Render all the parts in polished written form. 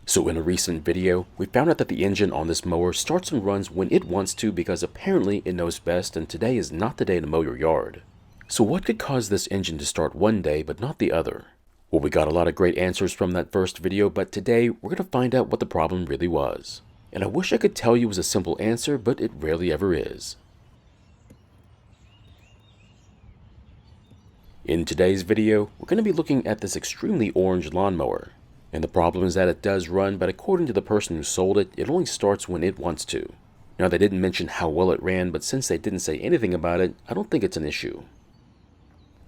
So in a recent video, we found out that the engine on this mower starts and runs when it wants to because apparently it knows best and today is not the day to mow your yard. So what could cause this engine to start one day but not the other? Well, we got a lot of great answers from that first video, but today we're going to find out what the problem really was. And I wish I could tell you it was a simple answer, but it rarely ever is. In today's video, we're going to be looking at this extremely orange lawnmower. And the problem is that it does run, but according to the person who sold it, it only starts when it wants to. Now, they didn't mention how well it ran, but since they didn't say anything about it, I don't think it's an issue.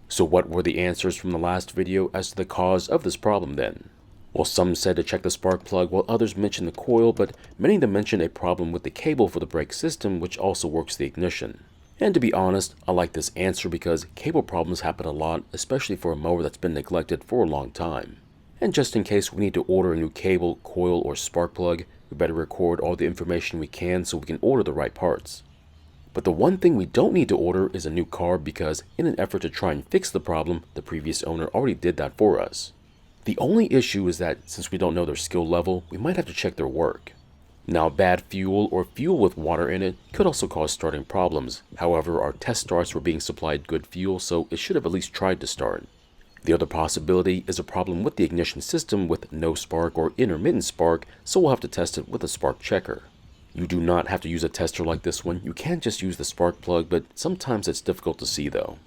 So what were the answers from the last video as to the cause of this problem then? Well, some said to check the spark plug, while others mentioned the coil, but many of them mentioned a problem with the cable for the brake system, which also works the ignition. And to be honest, I like this answer because cable problems happen a lot, especially for a mower that's been neglected for a long time. And just in case we need to order a new cable, coil, or spark plug, we better record all the information we can so we can order the right parts. But the one thing we don't need to order is a new carb because in an effort to try and fix the problem, the previous owner already did that for us. The only issue is that since we don't know their skill level, we might have to check their work. Now, bad fuel or fuel with water in it could also cause starting problems. However, our test starts were being supplied good fuel, so it should have at least tried to start. The other possibility is a problem with the ignition system with no spark or intermittent spark, so we'll have to test it with a spark checker. You do not have to use a tester like this one, you can just use the spark plug, but sometimes it's difficult to see though.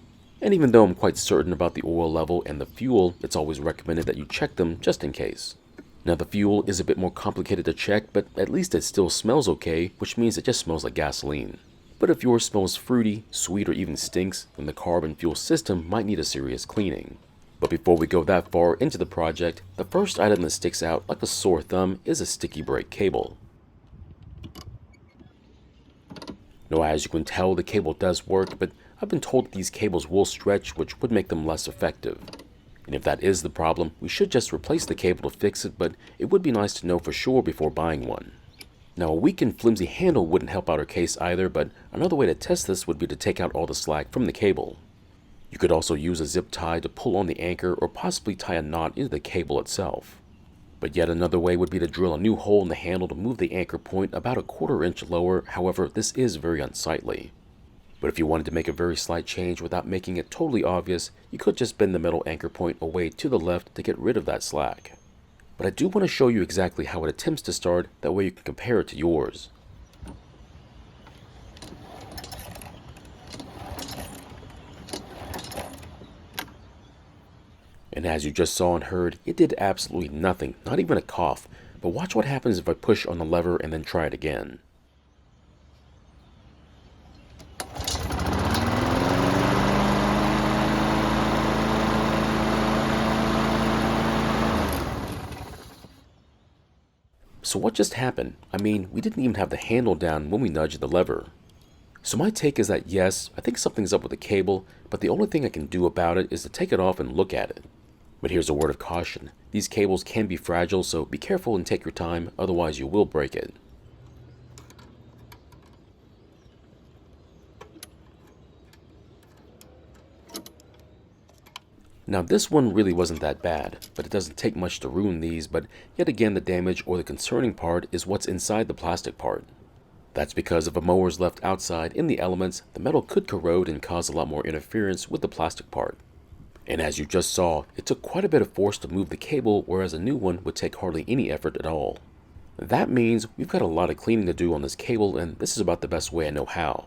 And even though I'm quite certain about the oil level and the fuel, it's always recommended that you check them just in case. Now the fuel is a bit more complicated to check, but at least it still smells okay, which means it just smells like gasoline. But if yours smells fruity, sweet, or even stinks, then the carb and fuel system might need a serious cleaning. But before we go that far into the project, the first item that sticks out like a sore thumb is a sticky brake cable. Now, as you can tell, the cable does work, but I've been told that these cables will stretch, which would make them less effective. And if that is the problem, we should just replace the cable to fix it, but it would be nice to know for sure before buying one. Now, a weak and flimsy handle wouldn't help out our case either, but another way to test this would be to take out all the slack from the cable. You could also use a zip tie to pull on the anchor or possibly tie a knot into the cable itself. But yet another way would be to drill a new hole in the handle to move the anchor point about a 1/4 inch lower. However, this is very unsightly. But if you wanted to make a very slight change without making it totally obvious, you could just bend the metal anchor point away to the left to get rid of that slack. But I do want to show you exactly how it attempts to start, that way you can compare it to yours. And as you just saw and heard, it did absolutely nothing, not even a cough. But watch what happens if I push on the lever and then try it again. So what just happened? I mean, we didn't even have the handle down when we nudged the lever. So my take is that yes, I think something's up with the cable, but the only thing I can do about it is to take it off and look at it. But here's a word of caution. These cables can be fragile, so be careful and take your time, otherwise you will break it. Now this one really wasn't that bad, but it doesn't take much to ruin these, but yet again the damage or the concerning part is what's inside the plastic part. That's because if a mower is left outside in the elements, the metal could corrode and cause a lot more interference with the plastic part. And as you just saw, it took quite a bit of force to move the cable, whereas a new one would take hardly any effort at all. That means we've got a lot of cleaning to do on this cable, and this is about the best way I know how.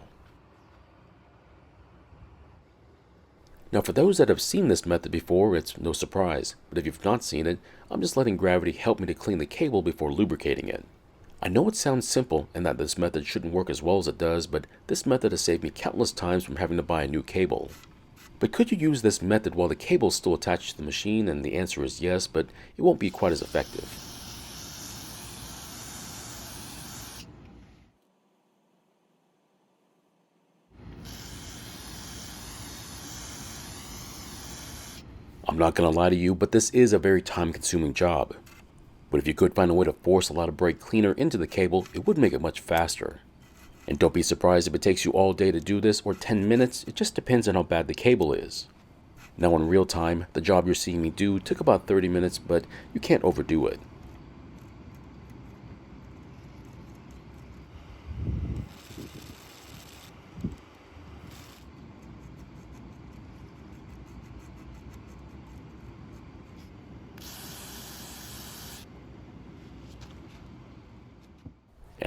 Now for those that have seen this method before, it's no surprise, but if you've not seen it, I'm just letting gravity help me to clean the cable before lubricating it. I know it sounds simple and that this method shouldn't work as well as it does, but this method has saved me countless times from having to buy a new cable. But could you use this method while the cable is still attached to the machine? And the answer is yes, but it won't be quite as effective. I'm not going to lie to you, but this is a very time-consuming job. But if you could find a way to force a lot of brake cleaner into the cable, it would make it much faster. And don't be surprised if it takes you all day to do this or 10 minutes, it just depends on how bad the cable is. Now in real time, the job you're seeing me do took about 30 minutes, but you can't overdo it.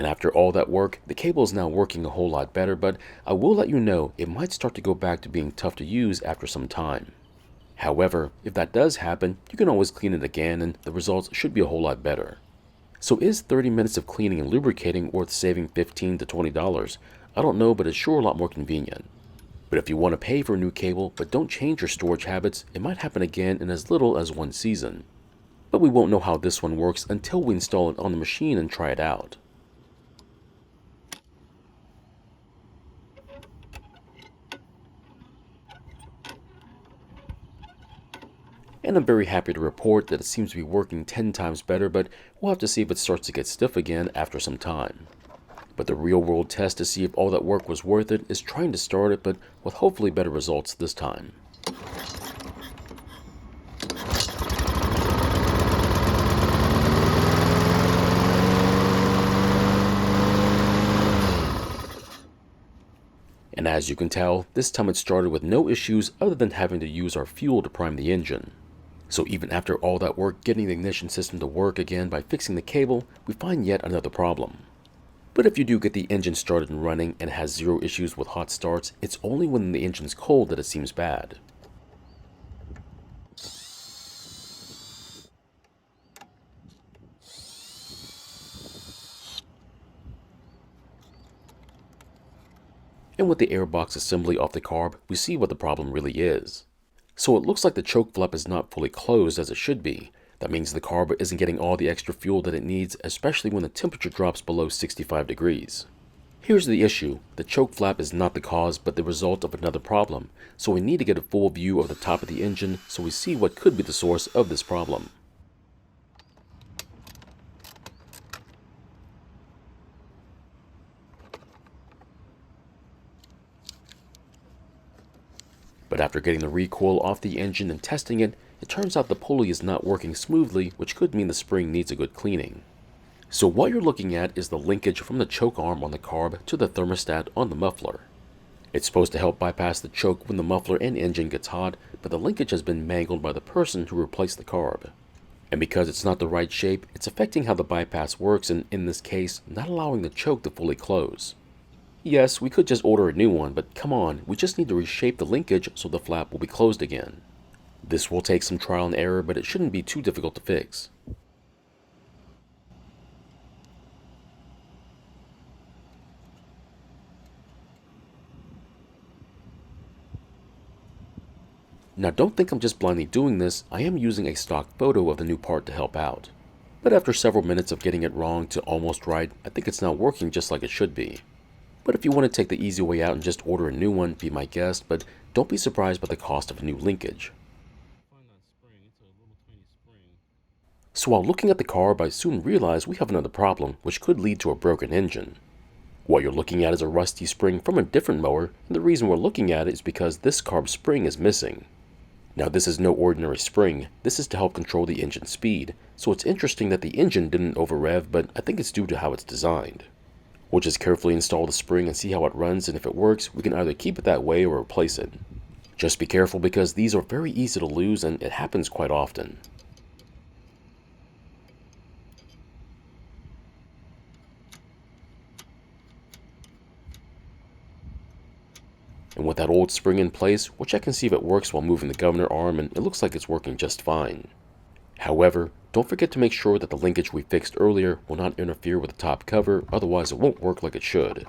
And after all that work, the cable is now working a whole lot better, but I will let you know it might start to go back to being tough to use after some time. However, if that does happen, you can always clean it again and the results should be a whole lot better. So is 30 minutes of cleaning and lubricating worth saving $15 to $20? I don't know, but it's sure a lot more convenient. But if you want to pay for a new cable but don't change your storage habits, it might happen again in as little as one season. But we won't know how this one works until we install it on the machine and try it out. And I'm very happy to report that it seems to be working 10 times better, but we'll have to see if it starts to get stiff again after some time. But the real world test to see if all that work was worth it is trying to start it, but with hopefully better results this time. And as you can tell, this time it started with no issues other than having to use our fuel to prime the engine. So even after all that work getting the ignition system to work again by fixing the cable, we find yet another problem. But if you do get the engine started and running and it has zero issues with hot starts, it's only when the engine's cold that it seems bad. And with the airbox assembly off the carb, we see what the problem really is. So it looks like the choke flap is not fully closed as it should be. That means the carb isn't getting all the extra fuel that it needs, especially when the temperature drops below 65 degrees. Here's the issue. The choke flap is not the cause, but the result of another problem. So we need to get a full view of the top of the engine so we see what could be the source of this problem. But after getting the recoil off the engine and testing it, it turns out the pulley is not working smoothly, which could mean the spring needs a good cleaning. So what you're looking at is the linkage from the choke arm on the carb to the thermostat on the muffler. It's supposed to help bypass the choke when the muffler and engine gets hot, but the linkage has been mangled by the person who replaced the carb. And because it's not the right shape, it's affecting how the bypass works and, in this case, not allowing the choke to fully close. Yes, we could just order a new one, but come on, we just need to reshape the linkage so the flap will be closed again. This will take some trial and error, but it shouldn't be too difficult to fix. Now don't think I'm just blindly doing this, I am using a stock photo of the new part to help out. But after several minutes of getting it wrong to almost right, I think it's now working just like it should be. But if you want to take the easy way out and just order a new one, be my guest, but don't be surprised by the cost of a new linkage. So while looking at the carb, I soon realized we have another problem, which could lead to a broken engine. What you're looking at is a rusty spring from a different mower, and the reason we're looking at it is because this carb spring is missing. Now this is no ordinary spring, this is to help control the engine speed, so it's interesting that the engine didn't over-rev, but I think it's due to how it's designed. We'll just carefully install the spring and see how it runs, and if it works, we can either keep it that way or replace it. Just be careful because these are very easy to lose and it happens quite often. And with that old spring in place, we'll check and see if it works while moving the governor arm, and it looks like it's working just fine. However, don't forget to make sure that the linkage we fixed earlier will not interfere with the top cover, otherwise it won't work like it should.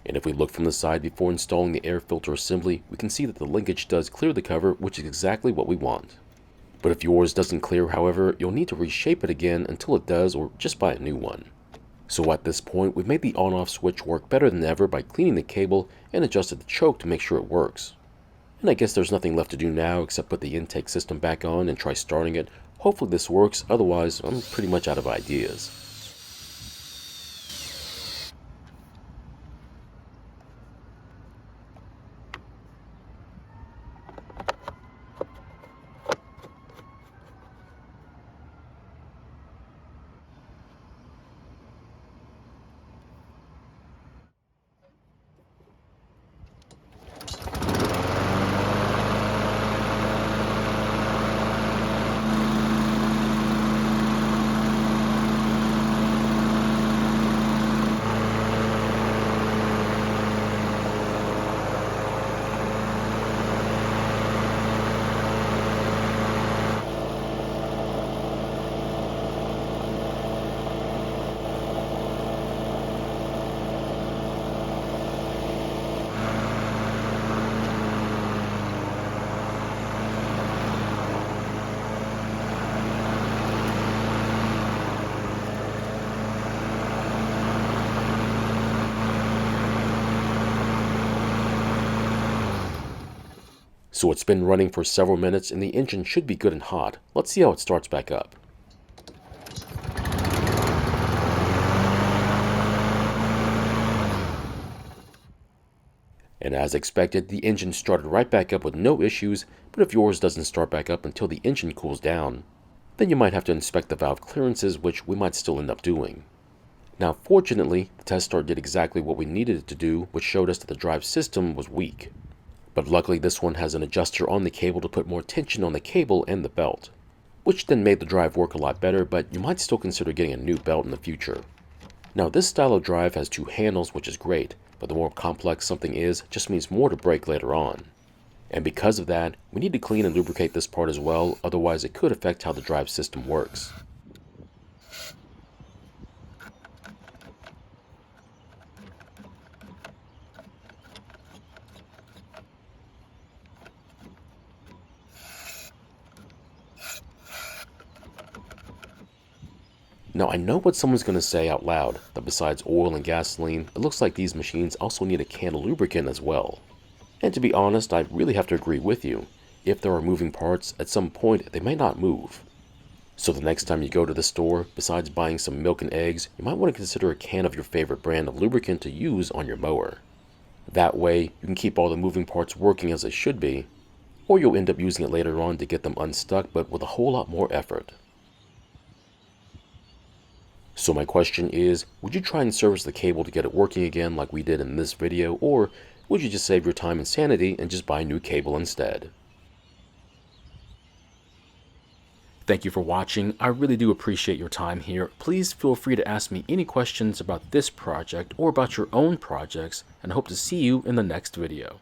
And if we look from the side before installing the air filter assembly, we can see that the linkage does clear the cover, which is exactly what we want. But if yours doesn't clear, however, you'll need to reshape it again until it does, or just buy a new one. So at this point, we've made the on-off switch work better than ever by cleaning the cable and adjusted the choke to make sure it works. And I guess there's nothing left to do now except put the intake system back on and try starting it. Hopefully this works, otherwise I'm pretty much out of ideas. So it's been running for several minutes and the engine should be good and hot. Let's see how it starts back up. And as expected, the engine started right back up with no issues, but if yours doesn't start back up until the engine cools down, then you might have to inspect the valve clearances, which we might still end up doing. Now, fortunately, the test start did exactly what we needed it to do, which showed us that the drive system was weak. But luckily, this one has an adjuster on the cable to put more tension on the cable and the belt, which then made the drive work a lot better, but you might still consider getting a new belt in the future. Now, this style of drive has two handles, which is great, but the more complex something is, just means more to break later on. And because of that, we need to clean and lubricate this part as well, otherwise it could affect how the drive system works. Now I know what someone's going to say out loud, that besides oil and gasoline, it looks like these machines also need a can of lubricant as well. And to be honest, I really have to agree with you. If there are moving parts, at some point they may not move. So the next time you go to the store, besides buying some milk and eggs, you might want to consider a can of your favorite brand of lubricant to use on your mower. That way, you can keep all the moving parts working as they should be, or you'll end up using it later on to get them unstuck, but with a whole lot more effort. So my question is, would you try and service the cable to get it working again like we did in this video, or would you just save your time and sanity and just buy a new cable instead? Thank you for watching. I really do appreciate your time here. Please feel free to ask me any questions about this project or about your own projects, and I hope to see you in the next video.